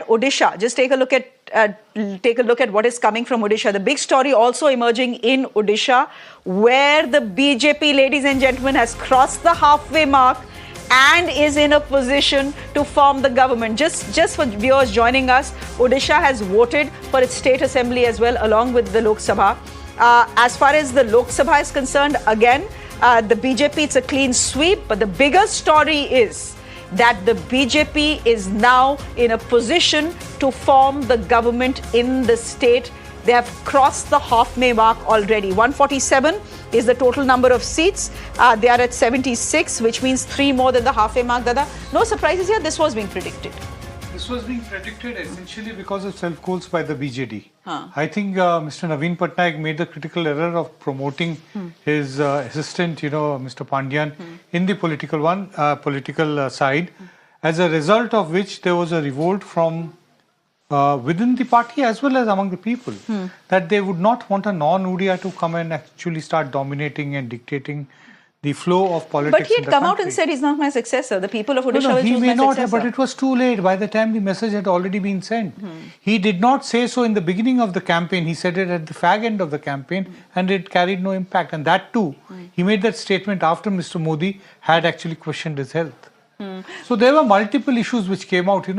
Odisha. Just take a look at what is coming from Odisha. The big story also emerging in Odisha, where the BJP, ladies and gentlemen, has crossed the halfway mark and is in a position to form the government. Just for viewers joining us, Odisha has voted for its state assembly as well, along with the Lok Sabha. As far as the Lok Sabha is concerned, again, the BJP, it's a clean sweep. But the bigger story is that the BJP is now in a position to form the government in the state. They have crossed the halfway mark already. 147 is the total number of seats. They are at 76, which means 3 more than the halfway mark. Dada, no surprises here. This was being predicted. This was being predicted essentially because of self-goals by the BJD. I think Mr. Naveen Patnaik made the critical error of promoting his assistant, Mr. Pandian, in the political side, as a result of which there was a revolt from within the party as well as among the people, that they would not want a non-Odia to come and actually start dominating and dictating the flow of politics. But he had come out and said he's not my successor. The people of Odisha will choose my successor. He may not have, but it was too late. By the time the message had already been sent. He did not say so in the beginning of the campaign. He said it at the fag end of the campaign, and it carried no impact. And that too, he made that statement after Mr. Modi had actually questioned his health. So there were multiple issues which came out.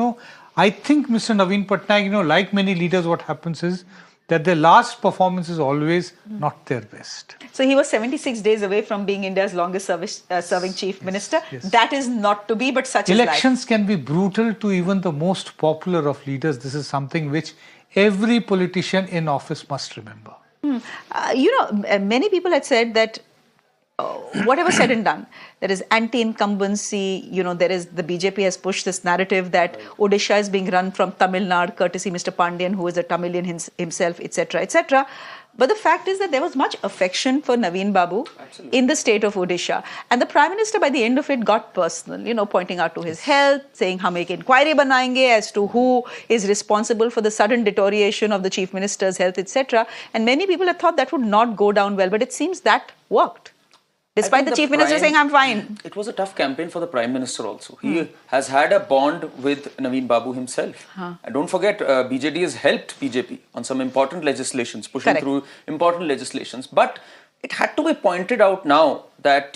I think Mr. Naveen Patnaik, like many leaders, what happens is that their last performance is always not their best. So he was 76 days away from being India's longest serving chief minister. That is not to be, but such is life. Elections can be brutal to even the most popular of leaders. This is something which every politician in office must remember. Many people had said that whatever said and done, there is anti-incumbency, there is, the BJP has pushed this narrative that Odisha is being run from Tamil Nadu, courtesy Mr. Pandian, who is a Tamilian himself, etc., etc. But the fact is that there was much affection for Naveen Babu in the state of Odisha. And the Prime Minister, by the end of it, got personal, pointing out to his health, saying, hum ek inquiry banayenge as to who is responsible for the sudden deterioration of the Chief Minister's health, etc. And many people had thought that would not go down well, but it seems that worked. Despite the Chief Minister saying, I'm fine. It was a tough campaign for the Prime Minister also. He has had a bond with Naveen Babu himself. And don't forget, BJD has helped BJP on some important legislations, pushing through important legislations. But it had to be pointed out now that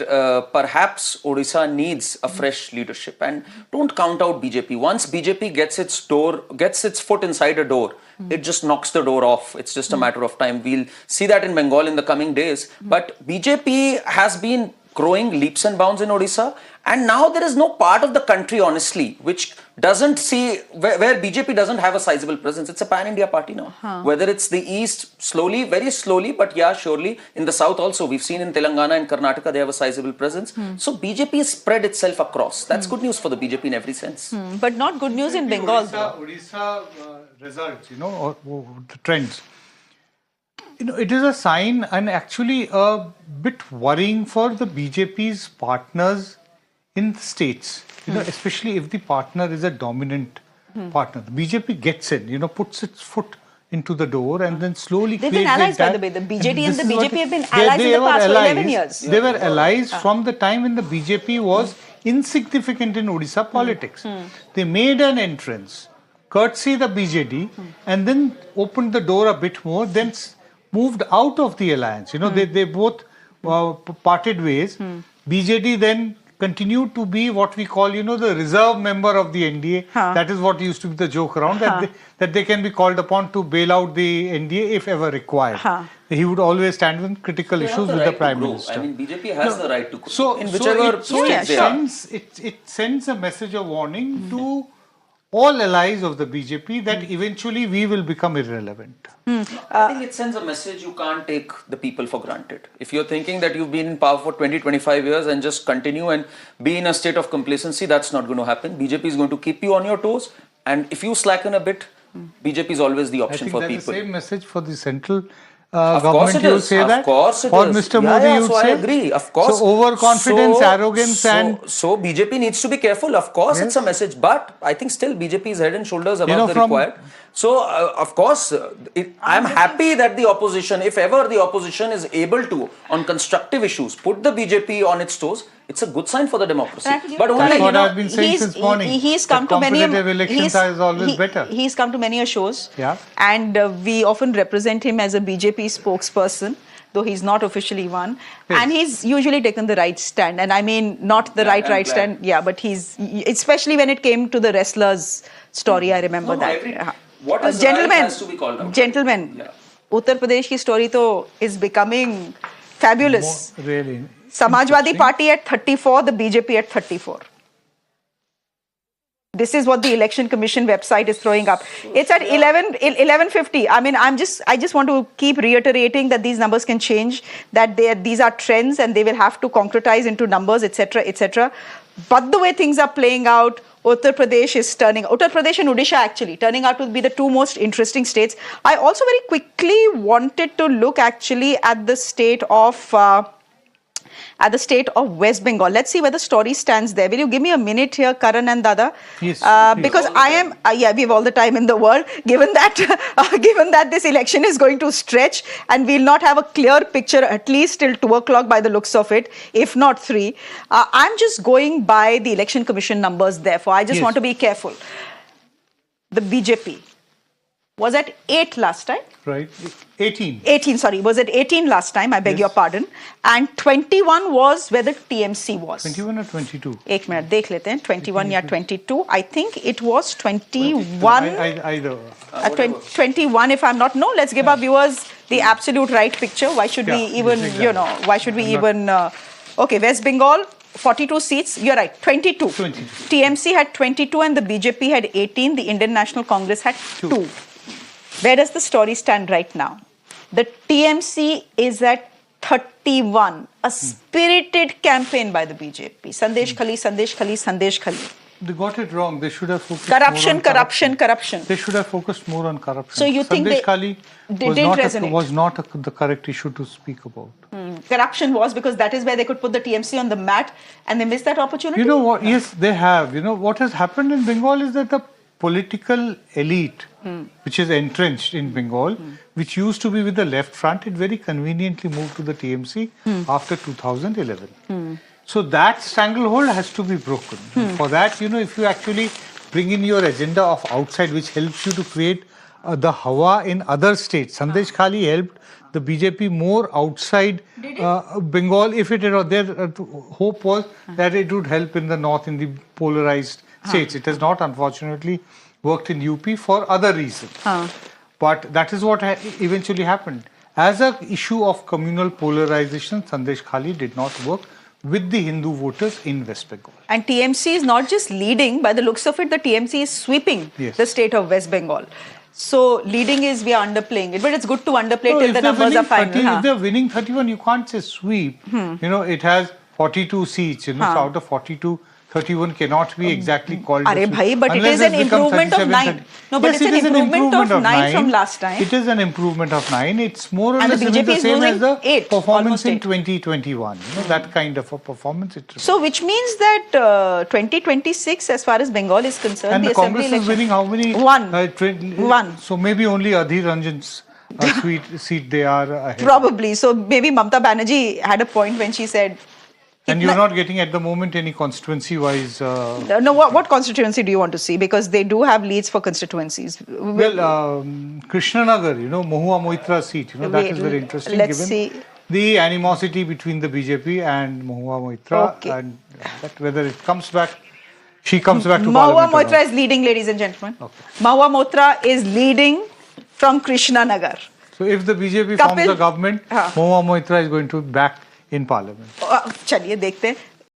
perhaps Odisha needs a fresh leadership. And don't count out BJP. Once BJP gets its foot inside a door, it just knocks the door off. It's just a matter of time. We'll see that in Bengal in the coming days. But BJP has been growing leaps and bounds in Odisha. And now there is no part of the country, honestly, which doesn't see, where BJP doesn't have a sizable presence. It's a pan-India party now. Whether it's the East, slowly, very slowly, but yeah, surely. In the South also, we've seen in Telangana and Karnataka, they have a sizable presence. So BJP has spread itself across. That's good news for the BJP in every sense. But not good news in Bengal. Odisha results, or the trends. It is a sign and actually a bit worrying for the BJP's partners in the states, especially if the partner is a dominant partner. The BJP gets in, puts its foot into the door and then slowly They've been allies, by the way. The BJD and the BJP have been allies in the past for 11 years. They were allies from the time when the BJP was insignificant in Odisha politics. They made an entrance, courtesy the BJD, and then opened the door a bit more, then moved out of the alliance. They both parted ways. BJD then continued to be what we call, the reserve member of the NDA. That is what used to be the joke around, that they can be called upon to bail out the NDA if ever required. He would always stand on critical issues with the Prime Minister. I mean, BJP has the right to grow. So it sends a message of warning to all allies of the BJP that eventually we will become irrelevant. I think it sends a message you can't take the people for granted. If you're thinking that you've been in power for 20-25 years and just continue and be in a state of complacency, that's not going to happen. BJP is going to keep you on your toes, and if you slacken a bit, BJP is always the option for people. I think that's the same message for the central government, you say that? Of course it or is. Mr. Modi, you so say? I agree, of course. So overconfidence, arrogance and... So BJP needs to be careful. Of course it's a message, but I think still BJP is head and shoulders above the required. So of course, I'm happy that the opposition, if ever the opposition is able to, on constructive issues, put the BJP on its toes, it's a good sign for the democracy. Exactly. But only, That's you what know, I've been saying since morning. He's come that to many competitive elections is always better. He's come to many shows. Yeah. And we often represent him as a BJP spokesperson, though he's not officially one. Yes. And he's usually taken the right stand. And I mean, not the right I'm glad. stand. Yeah, but he's, especially when it came to the wrestlers story, I remember No, that. what is Gentlemen, right has to be called out. Gentlemen, Yeah. Uttar Pradesh ki story to is becoming fabulous. Really. Samajwadi Party at 34, the BJP at 34. This is what the Election Commission website is throwing up. It's at 11:50. I mean, I just want to keep reiterating that these numbers can change, that these are trends and they will have to concretize into numbers, etc., etc. But the way things are playing out, Uttar Pradesh and Odisha actually turning out to be the two most interesting states. I also very quickly wanted to look actually at the state of West Bengal. Let's see where the story stands there. Will you give me a minute here, Karan and Dada? Yes. Because I am, we have all the time in the world. Given that this election is going to stretch and we'll not have a clear picture at least till 2 o'clock by the looks of it, if not 3. I'm just going by the Election Commission numbers. Therefore, I just want to be careful. The BJP was at 8 last time. Right. 18. 18, sorry, was it 18 last time? I beg your pardon. And 21 was where the TMC was. 21 or 22? एक minute देख लेते हैं 21 या 22. I think it was 21. Either. 21 if I'm not. No, let's give our viewers the absolute right picture. Why should we even, exactly. why should we even... okay, West Bengal, 42 seats. You're right, 22. 22. TMC had 22 and the BJP had 18. The Indian National Congress had 2. Where does the story stand right now? The TMC is at 31. A spirited campaign by the BJP. Sandesh Khali, Sandesh Khali, Sandesh Khali. They got it wrong. They should have focused Corruption, more on corruption. They should have focused more on corruption. So you think Sandesh Khali was not the correct issue to speak about. Corruption was because that is where they could put the TMC on the mat and they missed that opportunity? You know what? Yes, they have. You know, what has happened in Bengal is that the political elite, which is entrenched in Bengal, which used to be with the left front, it very conveniently moved to the TMC after 2011. So that stranglehold has to be broken. For that, you know, if you actually bring in your agenda of outside, which helps you to create the hawa in other states. Sandesh Khali helped the BJP more outside Bengal. If it had, their hope was that it would help in the north, in the polarized states. It has not, unfortunately, worked in UP for other reasons. But that is what eventually happened. As an issue of communal polarization, Sandesh Khali did not work with the Hindu voters in West Bengal. And TMC is not just leading, by the looks of it, the TMC is sweeping the state of West Bengal. So leading is, we are underplaying it, but it's good to underplay till the numbers are final. If they're winning 31, you can't say sweep. You know, it has 42 seats, you know, so out of 42, 31 cannot be exactly called. But it is an improvement of 9. No, but it's an improvement of 9 from last time. It is an improvement of 9. It's more or and less the BJP the same as the 8, performance in 2021. You know, that kind of a performance. So, which means that 2026, as far as Bengal is concerned, and the Congress is winning how many? 1. 1. So maybe only Adhir Ranjan's seat they are ahead. Probably. So maybe Mamata Banerjee had a point when she said. And you're not getting at the moment any constituency-wise... No, what constituency do you want to see? Because they do have leads for constituencies. Well, Krishnanagar, you know, Mahua Moitra seat, you know, that is very interesting. Let's given see. The animosity between the BJP and Mahua Moitra, and that whether it comes back, she comes back to Mahua Parliament. Moitra is leading, ladies and gentlemen. Okay. Mahua Moitra is leading from Krishnanagar. So if the BJP forms a government, Mahua Moitra is going to be back in Parliament. चलिए देखते हैं